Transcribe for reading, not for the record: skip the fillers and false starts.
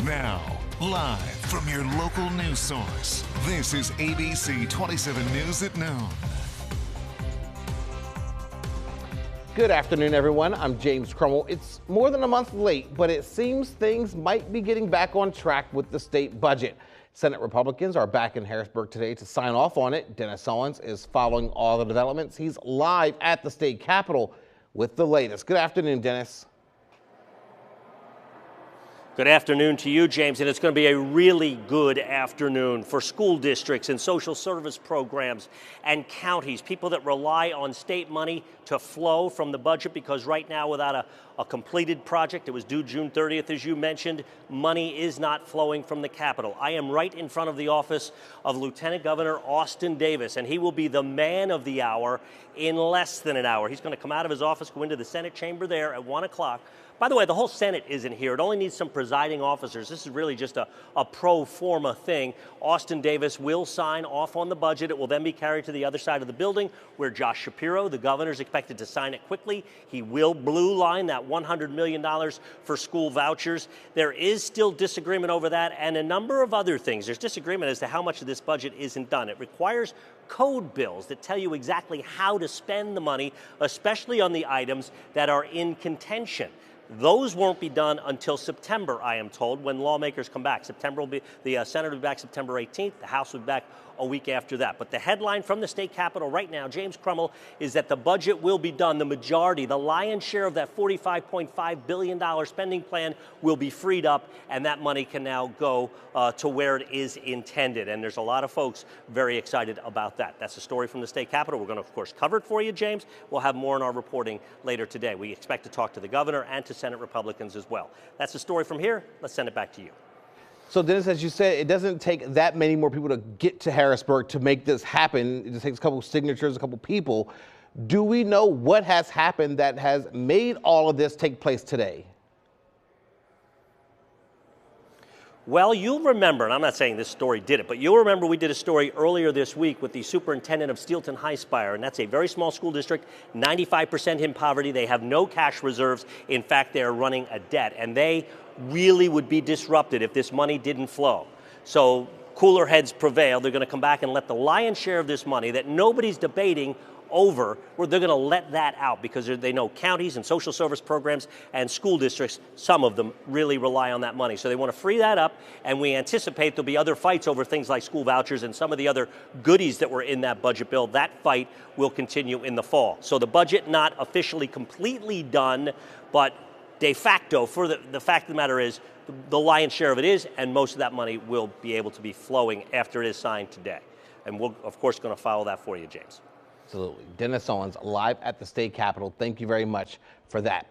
Now, live from your local news source, this is ABC 27 News at noon. Good afternoon, everyone. I'm James Crummell. It's more than a month late, but it seems things might be getting back on track with the state budget. Senate Republicans are back in Harrisburg today to sign off on it. Dennis Owens is following all the developments. He's live at the state capitol with the latest. Good afternoon, Dennis. Good afternoon to you, James, and it's going to be a really good afternoon for school districts and social service programs and counties, people that rely on state money to flow from the budget, because right now, without a completed project, it was due June 30th, as you mentioned, money is not flowing from the Capitol. I am right in front of the office of Lieutenant Governor Austin Davis, and he will be the man of the hour in less than an hour. He's going to come out of his office, go into the Senate chamber there at 1 o'clock. By the way, the whole Senate isn't here. It only needs some presiding officers. This is really just a pro forma thing. Austin Davis will sign off on the budget. It will then be carried to the other side of the building where Josh Shapiro, the governor, is expected to sign it quickly. He will blue line that $100 million for school vouchers. There is still disagreement over that and a number of other things. There's disagreement as to how much of this budget isn't done. It requires code bills that tell you exactly how to spend the money, especially on the items that are in contention. Those won't be done until September, I am told, when lawmakers come back. The Senate will be back September 18th. The House will be back a week after that. But the headline from the state capitol right now, James Crummell, is that the budget will be done. The majority, the lion's share of that $45.5 billion spending plan will be freed up, and that money can now go to where it is intended. And there's a lot of folks very excited about that. That's a story from the state capitol. We're going to, of course, cover it for you, James. We'll have more in our reporting later today. We expect to talk to the governor and to Senate Republicans as well. That's the story from here. Let's send it back to you. So, Dennis, as you said, it doesn't take that many more people to get to Harrisburg to make this happen. It just takes a couple of signatures, a couple of people. Do we know what has happened that has made all of this take place today? Well, you'll remember, and I'm not saying this story did it, but you'll remember we did a story earlier this week with the superintendent of Steelton High Spire, and that's a very small school district, 95% in poverty. They have no cash reserves. In fact, they're running a debt, and they really would be disrupted if this money didn't flow. So cooler heads prevail. They're going to come back and let the lion's share of this money that nobody's debating over, where they're going to let that out because they know counties and social service programs and school districts, some of them really rely on that money. So they want to free that up, and we anticipate there'll be other fights over things like school vouchers and some of the other goodies that were in that budget bill. That fight will continue in the fall. So the budget not officially completely done, but de facto, for the fact of the matter is, the lion's share of it is, and most of that money will be able to be flowing after it is signed today. And we're, of course, going to follow that for you, James. Absolutely. Dennis Owens live at the state capitol. Thank you very much for that.